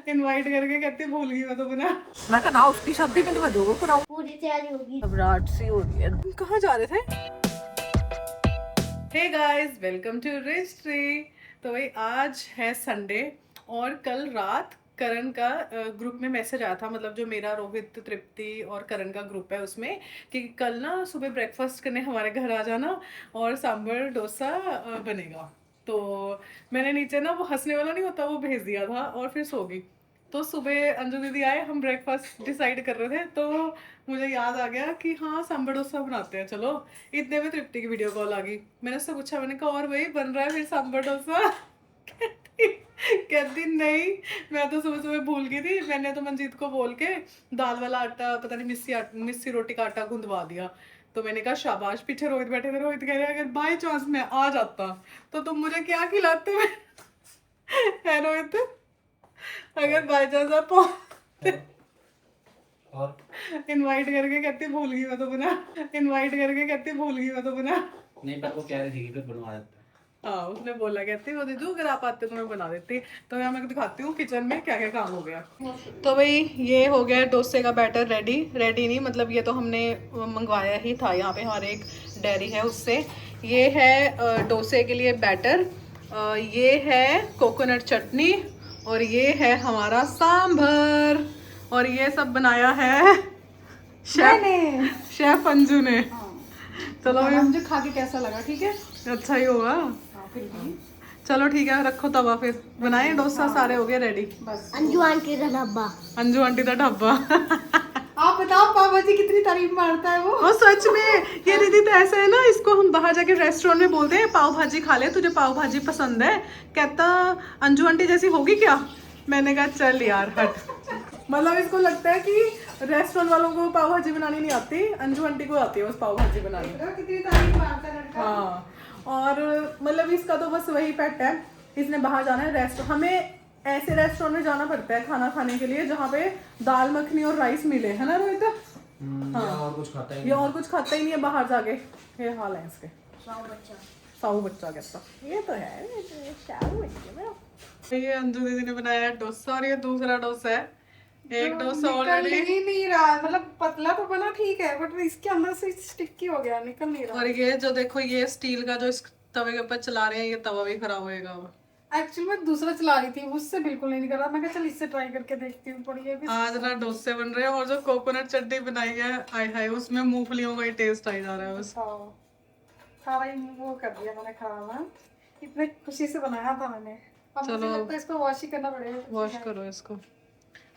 Invite करके कहती भूल गई मैं तो बना। मैं कहा ना उसकी शादी में तो मैं दोगों को कराऊं। पूरी तैयारी होगी। घबराहट सी हो रही है। तुम कहाँ जा रहे थे? Hey guys, welcome to Rich Tree. तो भाई आज है संडे और कल रात करण का ग्रुप में मैसेज आया था, मतलब जो मेरा रोहित तृप्ति और करण का ग्रुप है उसमें, कि कल ना सुबह ब्रेकफास्ट करने हमारे घर आ जाना और सांभर डोसा बनेगा। तो मैंने नीचे ना वो हंसने वाला नहीं होता वो भेज दिया था और फिर सो गई। तो सुबह अंजू दीदी आए, हम ब्रेकफास्ट डिसाइड कर रहे थे तो मुझे याद आ गया कि हाँ सांभर डोसा बनाते हैं चलो। इतने में तृप्ति की वीडियो कॉल आ गई। मैंने उससे पूछा, मैंने कहा और भाई बन रहा है फिर सांभर डोसा? कहती नहीं, मैं तो सुबह सुबह भूल गई थी, मैंने तो मंजीत को बोल के दाल वाला आटा, पता नहीं मिस्सी रोटी का आटा गूंदवा दिया। तो मैंने कहा शाबाश, पीछे रोहित बैठे थे, रोहित कह रहे अगर बाई चांस मैं आ जाता तो तुम मुझे क्या खिलाते? है रोहित, अगर बाई चांस आप और इनवाइट करके कहती भूल गई मैं तो बना। इनवाइट करके कहती भूल गई मैं तो बना। नहीं, पर वो कह रही थी कि फिर बनवा देता है। हाँ उसने बोला, कहती वो दीदू अगर आप आते तो मैं बना देती। तो मैं आपको दिखाती हूँ किचन में क्या क्या काम हो गया। तो भाई ये हो गया डोसे का बैटर रेडी। रेडी नहीं मतलब ये तो हमने मंगवाया ही था, यहाँ पे हमारे एक डेयरी है उससे। ये है डोसे के लिए बैटर, ये है कोकोनट चटनी और ये है हमारा सांभर। और ये सब बनाया है शेफ अंजू ने। चलो भाई मुझे खा के कैसा लगा? ठीक है, अच्छा ही होगा। चलो ठीक है, रखो तवा, फिर बनाए डोसा। सारे हो गए रेडी। बस अंजू आंटी का ढब्बा। अंजू आंटी का ढब्बा। आप बताओ पाव भाजी कितनी तारीफ मारता है वो। वो सच में ये दीदी तो ऐसा है ना, इसको हम बाहर जाके रेस्टोरेंट में बोलते हैं पाव भाजी खा ले, तुझे पाव भाजी पसंद है? कहता अंजू आंटी जैसी होगी क्या? मैंने कहा चल यार हट। मतलब इसको लगता है कि रेस्टोरेंट वालों को पाव भाजी बनानी नहीं आती, अंजू आंटी को आती है बस पाव भाजी बनानी। कितनी तारीफ मारता है लड़का। हाँ, और मतलब इसका तो बस वही पेट है, इसने बाहर जाना है रेस्टोरेंट। हमें ऐसे रेस्टोरेंट में जाना पड़ता है खाना खाने के लिए जहाँ पे दाल मखनी और राइस मिले, है ना रोहित? हाँ, और कुछ खाता ही ये और कुछ खाता ही नहीं है बाहर जाके। ये हाल है इसके। साहू बच्चा कहता ये तो है, ये साहू बच्चे में। ये अंजू दीदी ने बनाया है डोसा और ये दूसरा डोसा है। एक डोसा ऑलरेडी ही नहीं रहा, मतलब पतला तो बना ठीक है बट इसके अंदर से स्टिकी हो गया, निकल नहीं रहा। और ये जो देखो ये स्टील का जो इस तवे के ऊपर चला रहे हैं, ये तवा भी खराब होएगा अब। एक्चुअली मैं दूसरा चला रही थी, उससे बिल्कुल नहीं निकल रहा। मैं कहा चल इससे ट्राई करके देखती हूँ थोड़ी। ये भी आज ना डोसे बन रहे हैं और जो कोकोनट चटनी बनाई है हाय हाय, उसमें मूंगफलियों का ही टेस्ट आ जा रहा है बस। सारा ही वो कर दिया मैंने खाना, इतने खुशी से बनाया था मैंने। अब मुझे चलो। लगता है इसको वॉश ही करना पड़ेगा। वॉश करो इसको।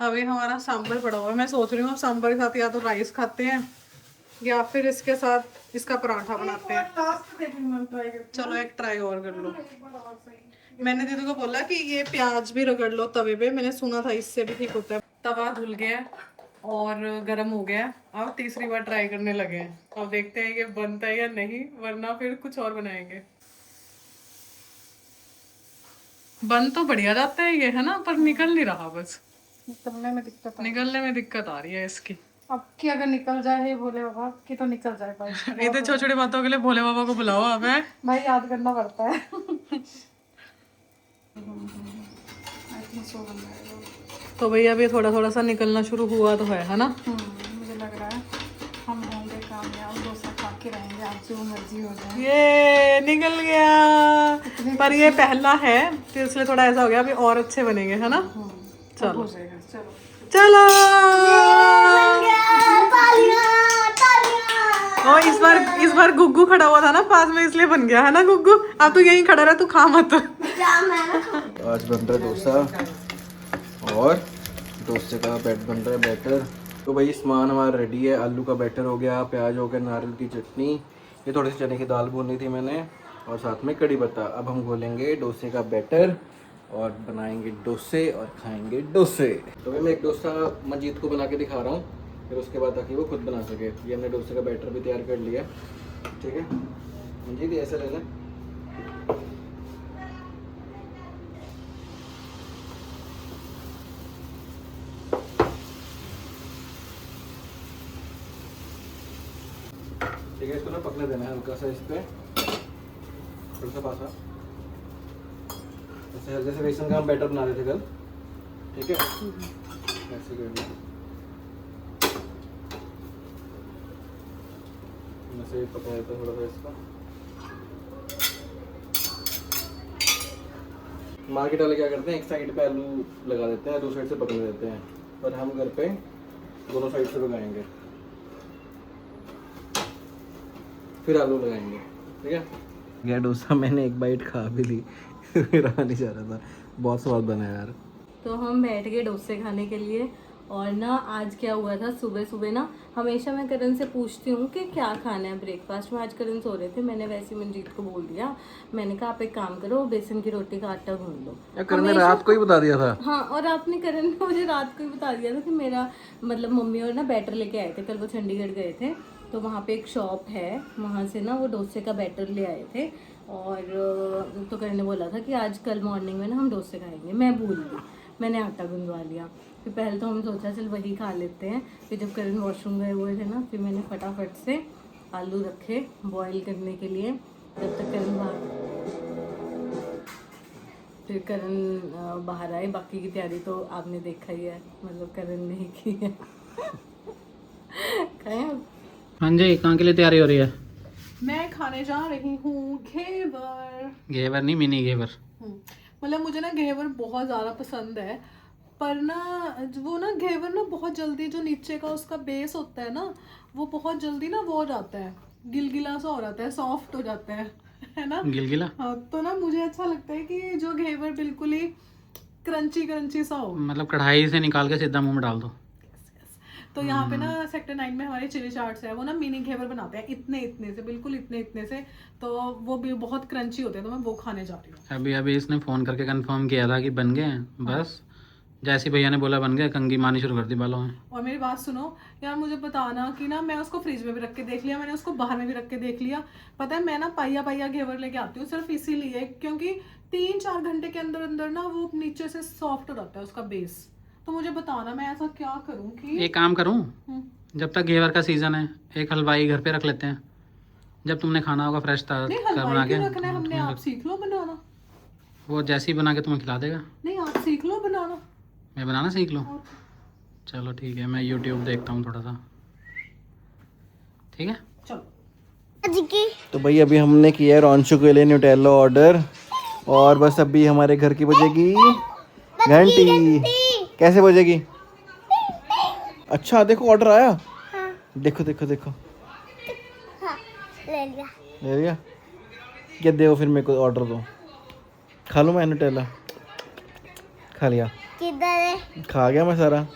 अभी हमारा सांभर पड़ा हुआ है, मैं सोच रही हूँ सांभर के साथ या तो राइस खाते हैं या फिर इसके साथ इसका पराठा बनाते हैं। चलो एक ट्राई और कर लो। मैंने दीदी को बोला कि ये प्याज भी रगड़ लो तवे पे, मैंने सुना था इससे भी ठीक होता है। तवा धुल गया है और गर्म हो गया है, अब तीसरी बार ट्राई करने लगे हैं। अब देखते हैं कि बनता है या नहीं, वरना फिर कुछ और बनाएंगे। बन तो बढ़िया जाता है ये, है ना, पर निकल नहीं रहा बस। निकलने में दिक्कत आ रही है इसकी। अब की अगर निकल जाए हे भोले बाबा की तो निकल जाए भाई। ये तो छोटी छोटी बातों के लिए भोले बाबा को बुलाओ अब है। भाई याद करना पड़ता है। तो भैया अभी थोड़ा थोड़ा सा निकलना शुरू हुआ तो है ना? मुझे लग रहा है हम होंगे कामयाब, डोसा खा के रहेंगे, आप जो मर्जी हो जाए। ये निकल गया, पर ये पहला है तो इसलिए थोड़ा ऐसा हो गया, अभी और अच्छे बनेंगे, है ना? चलो चलो। और इस बार गुग्गू खड़ा हुआ था ना पास में, इसलिए बन गया, है ना गुग्गू? अब तू यहीं खड़ा रहा, तू खा मत। आज बन रहा है डोसा और डोसे का बन रहा है बैटर। तो भाई सामान हमारा रेडी है। आलू का बैटर हो गया, प्याज हो गया, नारियल की चटनी, ये थोड़ी सी चने की दाल भूनी थी मैंने, और साथ में कड़ी पत्ता। अब हम घोलेंगे डोसे का बैटर और बनाएंगे डोसे और खाएंगे डोसे। तो भाई मैं एक डोसा मंजीत को बना के दिखा रहा हूँ, फिर उसके बाद ताकि वो खुद बना सके। ये हमने डोसे का बैटर भी तैयार कर लिया, ठीक है मंजीत? ऐसा लेना। ठीक है, इसको ना पकने देना है हल्का सा, इस पे थोड़ा सा पासा, जैसे बेसन का हम बैटर बना रहे थे कल, ठीक है, ऐसे करना। वैसे पका देता थोड़ा सा इसका। मार्केट वाले क्या करते हैं, एक साइड पे आलू लगा देते हैं, दूसरी साइड से पकने देते हैं, पर हम घर पे दोनों साइड से पकाएंगे, फिर आलू लगाएंगे। ठीक है, यह डोसा मैंने एक बाइट खा भी ली, रहा नहीं जा रहा था, बहुत स्वाद बना यार। तो हम बैठ गए डोसे खाने के लिए। और ना आज क्या हुआ था, सुबह सुबह ना हमेशा मैं करण से पूछती हूँ कि क्या खाना है ब्रेकफास्ट में। आज करण सो रहे थे, मैंने वैसे मंजीत को बोल दिया, मैंने कहा आप एक काम करो, बेसन की रोटी का आटा गूंद लो। करण ने रात को ही बता दिया था। हाँ, और आपने करण ने मुझे रात को ही बता दिया था कि मेरा मतलब मम्मी और ना बैटर लेके आए थे, कल वो चंडीगढ़ गए थे, तो वहाँ पे एक शॉप है, वहाँ से ना वो डोसे का बैटर ले आए थे। और तो करण ने बोला था कि आज कल मॉर्निंग में ना हम डोसे खाएंगे। मैं भूल गई, मैंने आटा गुंदवा लिया। फिर पहले तो हम सोचा चल वही खा लेते हैं, फिर जब करण वॉशरूम गए हुए थे ना, फिर मैंने फटाफट से आलू रखे बॉईल करने के लिए, जब तक करण फिर करण बाहर आए। बाकी की तैयारी तो आपने देखा ही है, मतलब करण ने ही की है। खाएं अब? हाँ जी, कहाँ के लिए तैयारी हो रही है? मैं खाने जा रही हूँ घेवर। घेवर नहीं, मिनी घेवर। मतलब मुझे ना घेवर बहुत ज़्यादा पसंद है, पर ना वो ना घेवर ना बहुत जल्दी, जो नीचे का उसका बेस होता है ना, वो बहुत जल्दी ना वो हो जाता है, गिलगिला सा हो जाता है, सॉफ्ट हो जाता है ना। गिलगिला? हाँ, तो ना मुझे अच्छा लगता है कि जो घेवर बिल्कुल ही क्रंची क्रंची सा हो। मतलब कढ़ाई से निकाल के सीधा मुंह में डाल दो। तो यहाँ पे ना सेक्टर 9 में हमारे चिली चाट्स है, वो ना मिनी घेवर बनाते हैं, इतने इतने से, बिल्कुल इतने इतने से, तो वो भी बहुत क्रंची होते हैं, तो मैं वो खाने जा रही हूँ। अभी अभी इसने फ़ोन करके कंफर्म किया था कि बन गए हैं, बस जैसे भैया ने बोला बन गए, कंगी मारनी शुरू कर दी बालों में। और मेरी बात सुनो यार, मुझे बताना कि ना, मैं उसको फ्रिज में भी रख के देख लिया, मैंने उसको बाहर में भी रख के देख लिया। पता है, मैं ना पाइया पाइया घेवर लेके आती हूँ सिर्फ इसीलिए, क्योंकि 3-4 घंटे के अंदर अंदर ना वो नीचे से सॉफ्ट हो जाता है उसका बेस। तो मुझे बताना मैं ऐसा क्या करूँ कि एक काम करूँ, जब तक घेवर का सीज़न है, एक हलवाई घर पे रख लेते हैं, जब तुमने खाना होगा फ्रेश नहीं, बना हलवाई के क्यों रखना है हमने, आप सीख लो बनाना। वो जैसे ही बना के तुम्हें खिला देगा। नहीं, आप सीख लो बनाना। मैं बनाना सीख लूँ? चलो ठीक है, मैं यूट्यूब देखता हूँ थोड़ा सा। ठीक है, चलो। तो भाई अभी हमने किया है रॉन्शु के लिए न्यूटेला ऑर्डर, और बस अभी हमारे घर की बजेगी घंटी। कैसे बजेगी? अच्छा देखो ऑर्डर आया। हाँ। देखो देखो देखो। हाँ, ले लिया। ले लिया? क्या दो फिर मेरे को ऑर्डर दो, खा लूँ मैं न्यूटेला। खा लिया? किधर है? खा गया मैं सारा,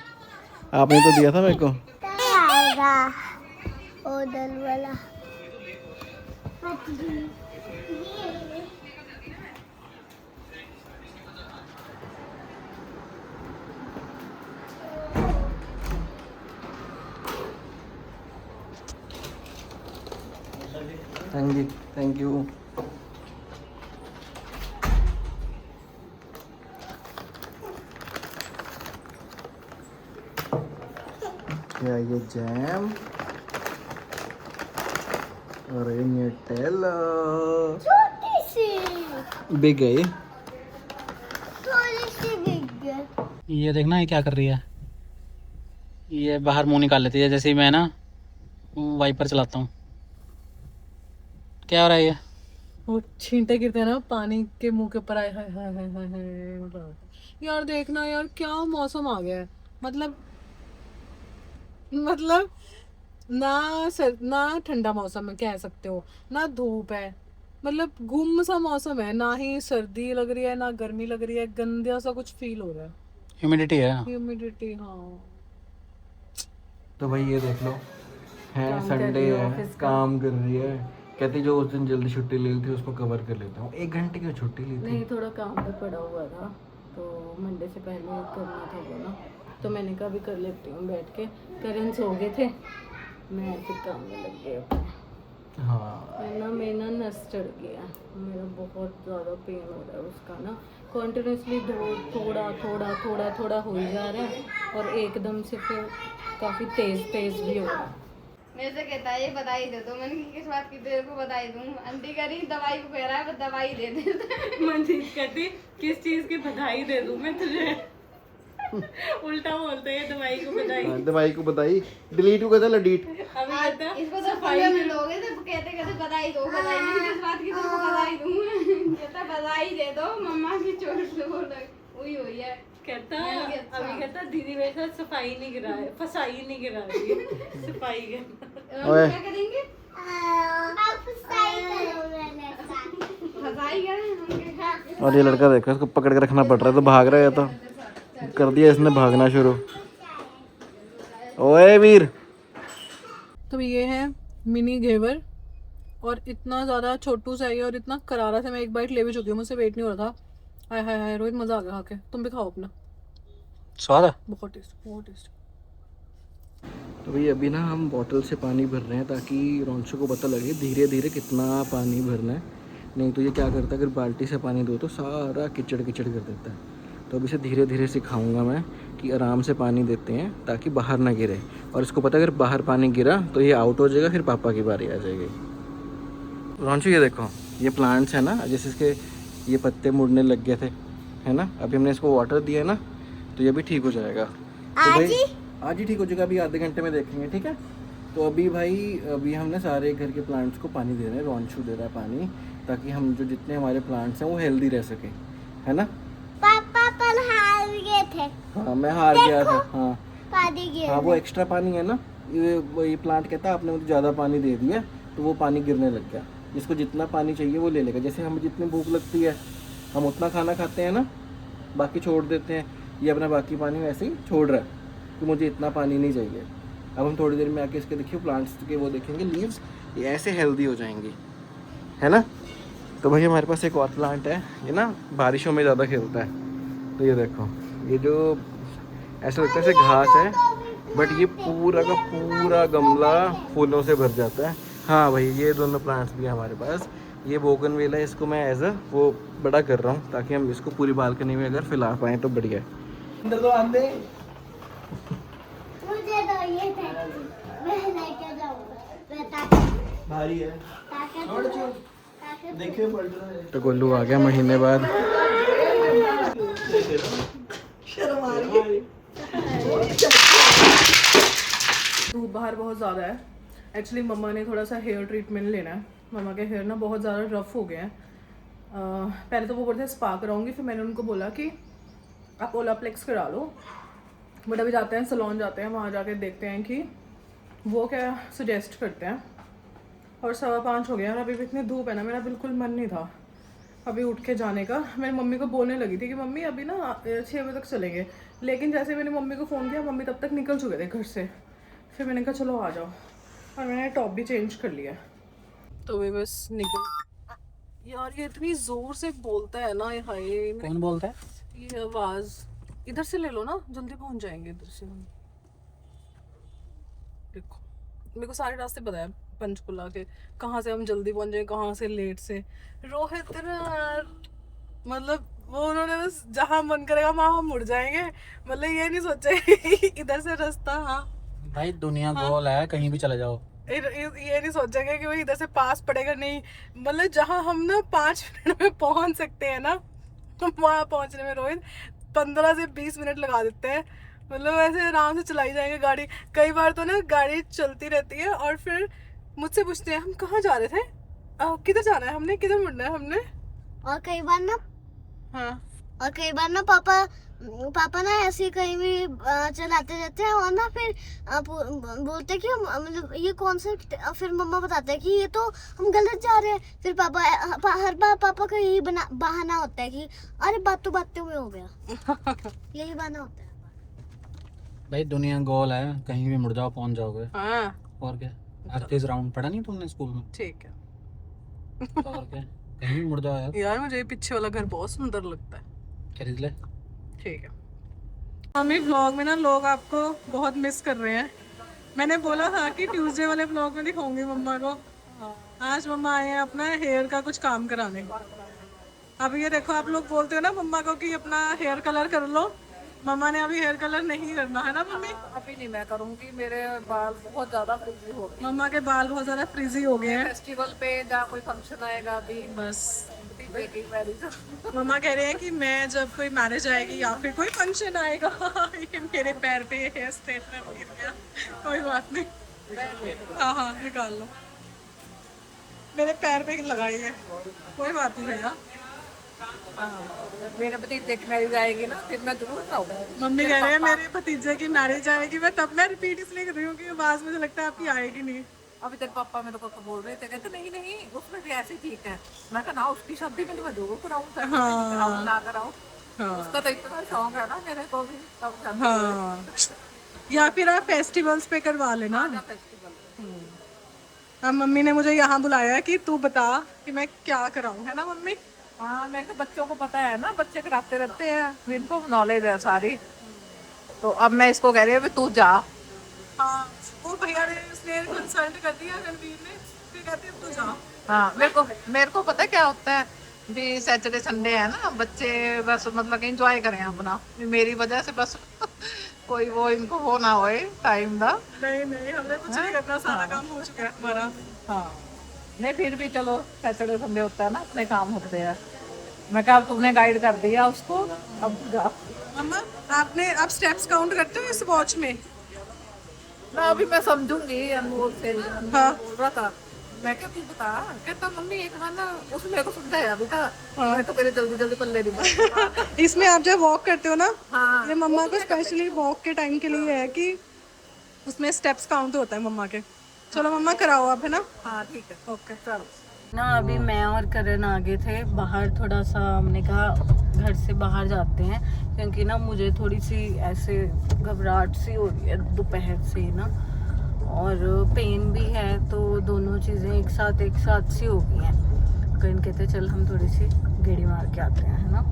आपने तो दिया था मेरे को। आएगा ओडल वाला। Thank you. क्या ये जैम और ये न्यूटेला छोटी सी बिक गई। थोड़ी सी बिग है। ये देखना ये क्या कर रही है, ये बाहर मुंह निकाल लेती है जैसे ही मैं ना वाइपर चलाता हूँ। क्या हो रहा है ये? वो छींटे गिरते हैं ना पानी के मुंह के ऊपर, आए हाय हाय हाय हाय हाय। यार देखना यार, क्या मौसम आ गया है, मतलब ना ठंडा मौसम है कह सकते हो, ना धूप है, मतलब गुम सा मौसम है, ना ही सर्दी लग रही है ना गर्मी लग रही है, गंदा सा कुछ फील हो रहा है, ह्यूमिडिटी है। ह्यूमिडिटी। हाँ, तो भाई ये देख लो, है काम कर संडे रही है है, ऑफिस का। काम कर रही है, कहती जो उस दिन जल्दी छुट्टी ले ली थी उसको कवर कर लेता हूँ। 1 घंटे की छुट्टी ली थी। नहीं, थोड़ा काम पे पड़ा हुआ था, तो मंडे से पहले करना था वो ना, तो मैंने कहा भी कर लेती हूँ बैठ के। करण सो गए थे, मैं फिर काम में लग गई अपने। हाँ ना मेरा नस चढ़ गया, मेरा बहुत ज़्यादा पेन हो रहा है उसका ना, कॉन्टिन्यूसली थोड़ा थोड़ा थोड़ा थोड़ा हो ही जा रहा है, और एकदम से फिर काफ़ी तेज़ भी हो रहा है। मेरे से कहता है ये बधाई दे दो, मैंने कहा किस बात की, तेरे को बधाई दूं? आंटी कह रही दवाई को कह रहा है, बस दवाई दे दे। मंजीत कहती किस चीज़ की बधाई दे दूँ मैं तुझे? उल्टा बोलते हैं दवाई को बधाई। हाँ, दवाई को बधाई, डिलीट को कहता लडीट। अभी कहता इसको तो 15 मिनट हो गए थे कहते कहते बधाई दो बधाई, मैंने किस बात की तुमको बधाई दूं। कहता बधाई दे दो मम्मा की चोट से वो हुई हुई है। कहता मैंने कहा, अच्छा। अभी कहता दीदी मेरे साथ सफाई नहीं गिरा है, फसाई नहीं गिरा रही है, सफाई कर। ओए। क्या करेंगे? आप सही करो मेरे साथ। बधाई करें हम क्या? और ये लड़का देखो, इसको पकड़ के रखना पड़ रहा है, तो भाग रहा है। तो कर दिया इसने भागना शुरू। ओए वीर। तो ये है मिनी घेवर और इतना ज़्यादा छोटू सा है और इतना करारा था, मैं एक बाइट ले भी चुकी हूँ, मुझसे वेट नहीं हो रहा था। हाय हाय हाय रोहित, मज़ा आ गया खा के। तुम भी खाओ अपना, स्वाद है। बहुत टेस्ट, बहुत टेस्ट। तो भाई अभी ना हम बॉटल से पानी भर रहे हैं ताकि रोंशो को पता लगे धीरे धीरे कितना पानी भरना है। नहीं तो ये क्या करता है, अगर बाल्टी से पानी दो तो सारा किचड़ किचड़ कर देता है। तो अभी से धीरे धीरे सिखाऊंगा मैं कि आराम से पानी देते हैं ताकि बाहर ना गिरे। और इसको पता है अगर बाहर पानी गिरा तो ये आउट हो जाएगा, फिर पापा की बारी आ जाएगी। रोंशो ये देखो, ये प्लांट्स है ना, जैसे इसके ये पत्ते मुड़ने लग गए थे, है ना। अभी हमने इसको वाटर दिया है ना, तो ये भी ठीक हो जाएगा। तो भाई आज ही ठीक हो जाएगा, अभी आधे घंटे में देखेंगे, ठीक है। तो अभी भाई अभी हमने सारे घर के प्लांट्स को पानी दे रहे हैं, रोंशो दे रहा है पानी, ताकि हम जो जितने हमारे प्लांट्स हैं वो हेल्दी रह सके, है ना। पापा पर हार गए थे, हाँ मैं हार गया था। हाँ पानी गिर। हाँ, वो एक्स्ट्रा पानी है ना, ये प्लांट कहता है आपने मुझे ज़्यादा पानी दे दिया, तो वो पानी गिरने लग गया। जिसको जितना पानी चाहिए वो ले लेगा। जैसे हमें जितनी भूख लगती है हम उतना खाना खाते हैं ना, बाकी छोड़ देते हैं। ये अपना बाकी पानी वैसे ही छोड़ रहा है कि मुझे इतना पानी नहीं चाहिए। अब हम थोड़ी देर में आके इसके देखिए प्लांट्स के वो देखेंगे लीव्स, ये ऐसे हेल्दी हो जाएंगी, है ना। तो भाई हमारे पास एक और प्लांट है, ये ना बारिशों में ज़्यादा खिलता है। तो ये देखो, ये जो ऐसा लगता है जैसे घास है, बट ये पूरा का पूरा गमला फूलों से भर जाता है। हाँ भाई, ये दोनों प्लांट्स भी हैं हमारे पास। ये बोगनविला है, इसको मैं एज अ वो बड़ा कर रहा हूँ ताकि हम इसको पूरी बालकनी में अगर फैला पाएँ तो बढ़िया है। अंदर तो आंदे मुझे दो ये थैली, मैं लेके जाऊंगा। भारी है, ताकि देखिए पलट रहा है। तो गोलू आ गया महीने बाद। धूप बाहर बहुत ज़्यादा है। एक्चुअली मम्मा ने थोड़ा सा हेयर ट्रीटमेंट लेना है। मम्मा के हेयर ना बहुत ज़्यादा रफ हो गए हैं। पहले तो वो बोलते हैं स्पा कराऊंगी, फिर मैंने उनको बोला कि आप ओलाप्लेक्स करा लो। बट अभी जाते हैं सलोन, जाते हैं वहाँ जाके देखते हैं कि वो क्या सजेस्ट करते हैं। और 5:15 हो गया और अभी भी इतनी धूप है ना, मेरा बिल्कुल मन नहीं था अभी उठ के जाने का। मेरी मम्मी को बोलने लगी थी कि मम्मी अभी ना 6 बजे तक चलेंगे, लेकिन जैसे मैंने मम्मी को फ़ोन किया मम्मी तब तक निकल चुके थे घर से। फिर मैंने कहा चलो आ जाओ, और मैंने टॉप भी चेंज कर लिया। तो वे बस निकल। यार ये इतनी ज़ोर से बोलता है ना, ये हाय। कौन बोलता है? ये आवाज़ इधर से ले लो ना, जल्दी पहुंच जाएंगे इधर से हम। देखो मेरे को सारे रास्ते पता है पंचकुला के, कहाँ से हम जल्दी पहुंच जाए, कहाँ से लेट से। रोहित मतलब वो उन्होंने बस जहाँ मन करेगा वहाँ हम मुड़ जाएंगे। मतलब ये नहीं सोचे इधर से रास्ता। हाँ भाई दुनिया गोल है, कहीं भी चले जाओ। ये नहीं सोचेंगे कि भाई इधर से पास पड़ेगा, नहीं। मतलब जहाँ हम ना 5 मिनट में पहुँच सकते हैं ना, तो वहाँ पहुँचने में रोहित 15 से 20 मिनट लगा देते हैं। मतलब ऐसे आराम से चलाई जाएंगे गाड़ी। कई बार तो ना गाड़ी चलती रहती है और फिर मुझसे पूछते हैं हम कहाँ जा रहे थे, किधर जाना है हमने, किधर मुड़ना है हमने। और कई बार ना, हाँ और कई बार ना पापा ना ऐसे कहीं भी चलाते रहते हैं और ना फिर बोलते हैं कि मतलब ये कौन सा, फिर मम्मा बताते हैं कि ये तो हम गलत जा रहे हैं। फिर पापा हर बार पापा का यही बहाना होता है कि अरे बातों में हो गया। यही बहाना होता है भाई दुनिया गोल है, कहीं भी मुड़ जाओ पहुंच जाओगे। हाँ और क्या, अर्थ इज राउंड पढ़ा नहीं तुमने स्कूल में? ठीक है। तो और क्या, कहीं भी मुड़ जाओ यार। यार मुझे पीछे वाला घर बहुत सुंदर लगता है। खरीद ले। ठीक है। हमें व्लॉग में ना लोग आपको बहुत मिस कर रहे हैं। मैंने बोला था कि ट्यूसडे वाले व्लॉग में दिखाऊंगी मम्मा को। आज मम्मा आए हैं अपना हेयर का कुछ काम कराने। अब ये देखो, आप लोग बोलते हो ना मम्मा को कि अपना हेयर कलर कर लो। मम्मा ने अभी हेयर कलर नहीं करना है ना मम्मी? अभी नहीं मैं करूँगी, मेरे बाल बहुत ज़्यादा फ्रिजी हो गए। मम्मा के बाल बहुत ज़्यादा फ्रिजी हो गए हैं। फेस्टिवल पे जहाँ कोई फंक्शन आएगा अभी बस मम्मा कह रहे हैं कि मैं जब कोई मैरिज आएगी या फिर कोई फंक्शन आएगा ये मेरे पैर पे हेयर स्ट्रेटनर गिर गया, कोई बात नहीं। हाँ हाँ निकाल लो, मेरे पैर पे लगाइए, कोई बात नहीं भैया। मेरे भतीजे की मैरिज आएगी ना फिर मैं जरूर खाऊंगा। मम्मी कह रहे हैं मेरे भतीजे की मैरिज आएगी, मैं तब मैं रिपीट इसलिए कर रही हूँ कि बाद मुझे लगता है आपकी आएगी नहीं। अभी तेरे पापा मेरे को बोल रहे थे, कहते नहीं नहीं उसमें भी ऐसे ठीक है। मैं कहा ना उसकी शादी में तो मैं जरूर कराऊँ, ना कराऊँ। उसका तो इतना शौक है ना मेरे को भी, तब जाके हाँ, या फिर आप फेस्टिवल्स पे करवा लेना। अब मम्मी ने मुझे यहाँ बुलाया है कि तू बता कि मैं क्या कराऊँ, है ना मम्मी? हाँ मैं बच्चों को पता है ना, बच्चे कराते रहते हैं, इनको नॉलेज है सारी। तो अब मैं इसको कह रही हूँ तू जा। हाँ वो भैया ने उसने कंसल्ट कर दिया रणवीर ने, फिर कहते हैं तू जा। हाँ मेरे को पता है क्या होता है भी, सैटरडे संडे है ना, बच्चे बस मतलब एंजॉय करें अपना, मेरी वजह से बस कोई वो इनको वो ना होए टाइम दा। नहीं नहीं हमने कुछ नहीं करना, सारा काम हो चुका है हमारा। हाँ नहीं फिर भी चलो सैटरडे संडे होता है ना, अपने काम होते हैं। मैं कहा तुमने गाइड कर दिया उसको, अब जा। मम्मा आपने आप स्टेप्स काउंट करते हो इस वॉच में? ना अभी मैं समझूंगी अनमोल से। हाँ। बोल रहा था, मैं क्या तू बता, कहता मम्मी एक बार ना उसने को समझाया भी था, मैं तो मेरे जल्दी जल्दी पल्ले नहीं। इसमें आप जब वॉक करते हो ना, हाँ ये मम्मा को स्पेशली वॉक के टाइम के लिए है कि उसमें स्टेप्स काउंट होता है मम्मा के। चलो मम्मा कराओ आप, है ना? हाँ ठीक है ओके चलो। ना अभी मैं और करण आगे थे बाहर, थोड़ा सा हमने कहा घर से बाहर जाते हैं, क्योंकि ना मुझे थोड़ी सी ऐसे घबराहट सी हो रही है दोपहर से ना, और पेन भी है, तो दोनों चीज़ें एक साथ सी हो गई हैं। करण कहते चल हम थोड़ी सी गेड़ी मार के आते हैं, है ना?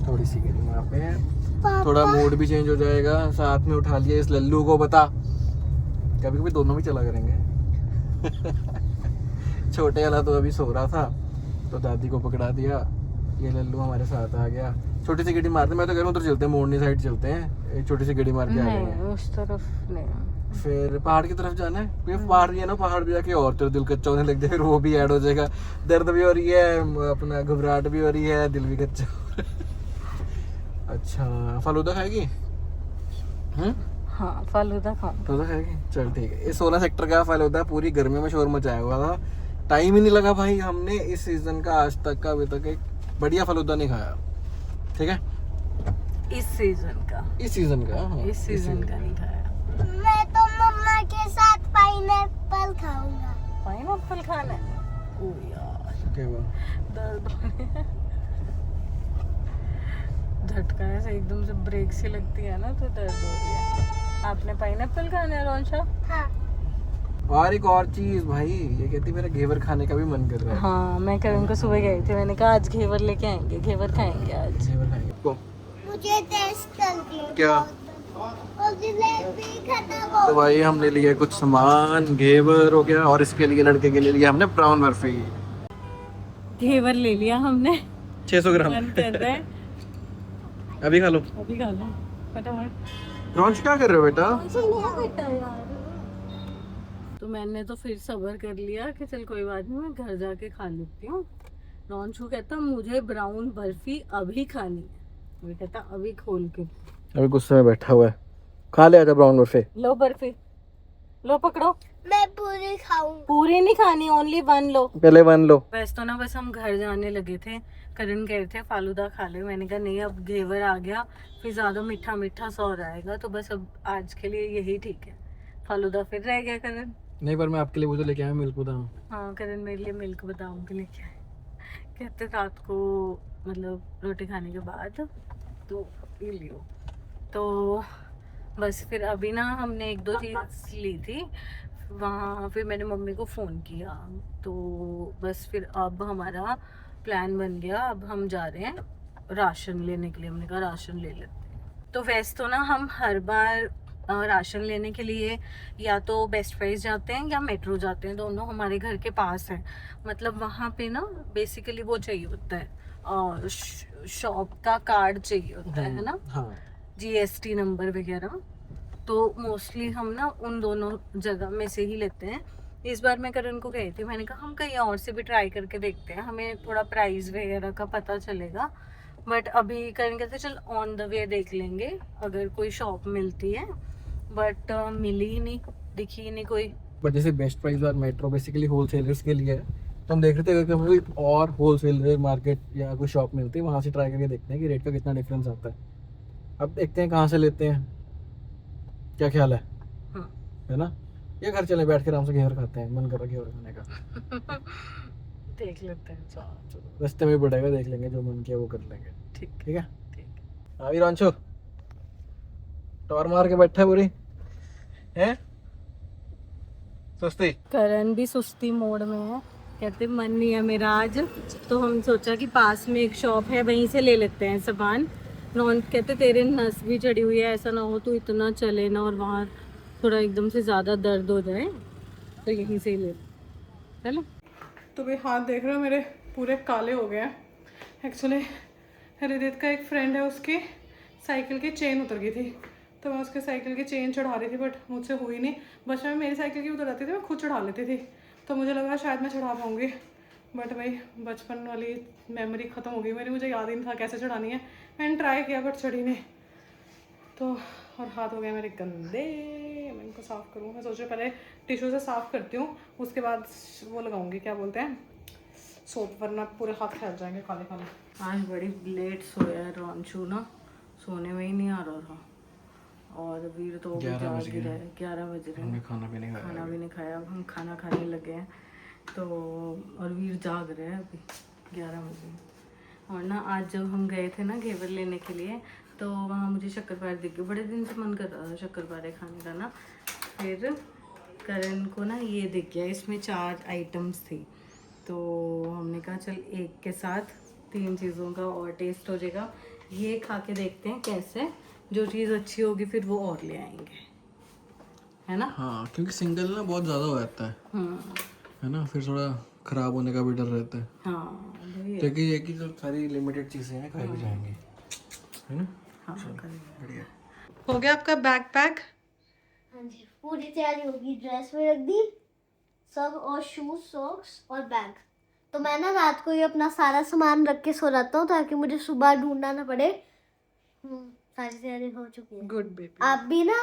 थोड़ी सी गेड़ी वहाँ पे, थोड़ा मूड भी चेंज हो जाएगा। साथ में उठा लिया इस लल्लू को, बता कभी कभी दोनों भी चला करेंगे। छोटे वाला तो अभी सो रहा था, तो दादी को पकड़ा दिया, ये लल्लू हमारे साथ आ गया। छोटी सी गेड़ी मारते, मैं तो कह रहा हूँ उधर चलते हैं, मोड़नी साइड चलते हैं, एक छोटी सी गेड़ी मार के आ नहीं जाएंगे। उस तरफ नहीं, फिर पहाड़ की तरफ जाना है, फिर पहाड़ है ना, पहाड़ भी जाके और तेरा दिल कच्चा होने लग जाए, फिर वो भी ऐड हो जाएगा। दर्द भी हो रही है, अपना घबराहट भी हो रही है, दिल भी कच्चा हो रहा है। अच्छा फालूदा खाएगी? हाँ फालूदा खाओ। फालूदा खाएगी, चल ठीक है। ये 16 सेक्टर का फालूदा पूरी गर्मी में शोर मचाया हुआ था, टाइम ही नहीं लगा भाई। हमने इस सीजन का आज तक का अभी तक एक बढ़िया फालूदा नहीं खाया, ठीक है? इस सीजन का हाँ, इस सीजन का नहीं खाया। मैं तो मम्मा के साथ पाइनएप्पल खाऊंगा। पाइनएप्पल खाना है? ओ यार क्या हुआ? दर्द हो रही है, झटका ऐसे एकदम से ब्रेक सी लगती है ना, तो दर्द हो रही है। आपने पाइनएप्पल खाना है रोंशा? हाँ और एक और चीज भाई, ये कहती मेरा घेवर खाने का भी मन कर रहा है। हाँ मैं करण को सुबह गई थी, मैंने कहा आज घेवर लेके आएंगे, घेवर खाएंगे आज। घेवर खाएंगे को मुझे टेस्ट करती है क्या? और जलेबी खत्म हो। तो भाई हमने लिए कुछ सामान, घेवर हो गया, और इसके लिए लड़के के लिए लिया हमने ब्राउन बर्फी। घेवर ले लिया हमने, 600 ग्राम। मन कर रहा है अभी खा लो। अभी खा लो फटाफट। रोंच क्या कर रहे हो बेटा? तो मैंने तो फिर सब्र कर लिया कि चल कोई बात नहीं, मैं घर जाके खा लेती हूँ। रोंशू कहता मुझे ब्राउन बर्फी अभी खानी है, मैं कहता अभी खोल के। अभी गुस्से में बैठा हुआ है, खा ले आजा ब्राउन बर्फी। लो बर्फी, लो पकड़ो। मैं पूरी खाऊंगा। पूरी नहीं खानी, ओनली 1 लो। पहले 1 लो। वैसे तो ना बस हम घर जाने लगे थे, करण कह रहे थे फालूदा खा ले, मैंने कहा नहीं अब घेवर आ गया, फिर ज़्यादा मीठा मीठा सा हो जाएगा, तो बस अब आज के लिए यही ठीक है। फालूदा फिर रह गया करण। नहीं पर मैं आपके लिए वो तो लेके आया मिल्क बादाम। हाँ करण मेरे लिए मिल्क बादाम के लेके आए, कहते रात को मतलब रोटी खाने के बाद तो ये लियो। तो बस फिर अभी ना हमने 1-2 चीज़ ली थी वहाँ, फिर मैंने मम्मी को फ़ोन किया, तो बस फिर अब हमारा प्लान बन गया, अब हम जा रहे हैं राशन लेने के लिए। हमने कहा राशन ले लेते हैं। तो वैसे तो ना हम हर बार राशन लेने के लिए या तो बेस्ट प्राइस जाते हैं या मेट्रो जाते हैं, दोनों हमारे घर के पास है। मतलब वहाँ पे ना बेसिकली वो चाहिए होता है, शॉप का कार्ड चाहिए होता है ना, हाँ। GST नंबर वगैरह। तो मोस्टली हम ना उन दोनों जगह में से ही लेते हैं, इस बार मैं करण को गई थी, मैंने कहा हम कहीं और से भी ट्राई करके देखते हैं, हमें थोड़ा प्राइस वगैरह का पता चलेगा। बट अभी करण कहते चल ऑन द वे देख लेंगे अगर कोई शॉप मिलती है, बट मिली ही नहीं, दिखी ही नहीं कोई। बट जैसे बेस्ट प्राइस और मेट्रो बेसिकली होलसेलर्स के लिए है, तो हम देख रहे थे अगर हमें कोई और होलसेलर मार्केट या कोई शॉप मिलती है वहाँ से ट्राई करके देखते हैं कि रेट का कितना डिफरेंस आता है। अब देखते हैं कहाँ से लेते हैं, क्या ख्याल है? है ना, ये घर चले बैठ के आराम से घेवर खाते हैं, मन कर रहा है घेवर खाने का। देख लेते हैं। चलो रास्ते में पड़ेगा, देख लेंगे, जो मन किया वो कर लेंगे। ठीक ठीक है। ठीक। हाँ भी रांचो टॉर मार के बैठा है पूरी है सुस्ती। करण भी सुस्ती मोड में है, कहते मन नहीं है मेरा आज, तो हम सोचा कि पास में एक शॉप है वहीं से ले लेते हैं सामान। रौन कहते तेरे नस भी चढ़ी हुई है, ऐसा ना हो तू इतना चले ना और वहाँ थोड़ा एकदम से ज़्यादा दर्द हो जाए, तो यहीं से ही ले चलो। तो भाई हाथ देख रहे हो मेरे पूरे काले हो गए हैं। एक्चुअली हृदय का एक फ्रेंड है, उसकी साइकिल की चेन उतर गई थी, तो मैं उसके साइकिल की चेन चढ़ा रही थी, बट मुझसे हुई नहीं। बचपन में मेरी साइकिल की उतर जाती थी, मैं खुद चढ़ा लेती थी, तो मुझे लगा शायद मैं चढ़ा पाऊँगी, बट भाई बचपन वाली मेमोरी ख़त्म हो गई मेरी, मुझे याद ही नहीं था कैसे चढ़ानी है। मैंने ट्राई किया बट चढ़ी नहीं, तो और हाथ हो गए मेरे गंदे, मैं इनको साफ़ करूँ। मैं सोच रही हूँ पहले टिश्यू से साफ़ करती हूँ, उसके बाद वो लगाऊंगी, क्या बोलते हैं, सोप, वरना पूरे हाथ फैल जाएंगे काले काले। आज बड़ी लेट सोया है रॉन्शू ना, सोने में ही नहीं आ रहा था, और वीर तो 11 बज जाग ही रहा है, 11 बज रहे हैं, खाना भी नहीं खाना भी नहीं खाया। अब हम खाना खाने लगे हैं, तो और वीर जाग रहे हैं अभी 11 बजे। और ना आज जब हम गए थे ना घेवर लेने के लिए, तो वहाँ मुझे शक्करपारे दिख गए, बड़े दिन से मन कर रहा था शक्करपारे खाने का ना। फिर करण को ना ये दिख गया, इसमें 4 आइटम्स थी, तो हमने कहा चल एक के साथ 3 चीज़ों का और टेस्ट हो जाएगा, ये खा के देखते हैं कैसे, जो चीज़ अच्छी होगी फिर वो और ले आएंगे, है ना। हाँ, क्योंकि सिंगल ना बहुत ज़्यादा हो जाता है, है ना, फिर थोड़ा ख़राब होने का भी डर रहता है। हाँ वही है। क्योंकि ये कि जो सारी लिमिटेड चीज़ें हैं खाई भी जाएंगी, है ना। हाँ बढ़िया। हो गया आपका बैग पैक? हाँ जी, पूरी तैयारी होगी, ड्रेस में रख दी सब, और शूज, सॉक्स और बैग। तो मैं ना रात को ही अपना सारा सामान रख के सो जाता हूँ, ताकि मुझे सुबह ढूंढना ना पड़े। सारी तैयारी हो चुकी है। Good baby. आप भी ना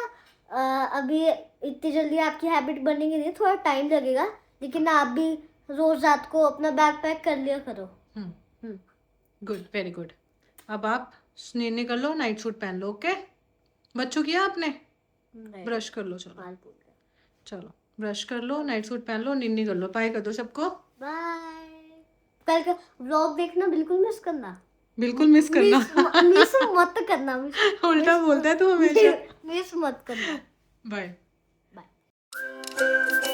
अभी इतनी जल्दी आपकी हैबिट बनेगी नहीं, थोड़ा टाइम लगेगा, लेकिन आप भी रोज रात को अपना बैग पैक कर लिया करो। Good, very good. अब आप स्नान कर लो, नाइट सूट पहन लो। ओके, बच्चों किया आपने? ब्रश कर लो, चलो चलो ब्रश कर लो, नाइट सूट पहन लो, निन्नी कर लो, बाय कर दो सबको। बाय। कल का व्लॉग देखना बिल्कुल मिस करना, बिल्कुल मिस करना। मिस मत करना, उल्टा बोलता है तू हमेशा। मिस मत करना। बाय। बाय।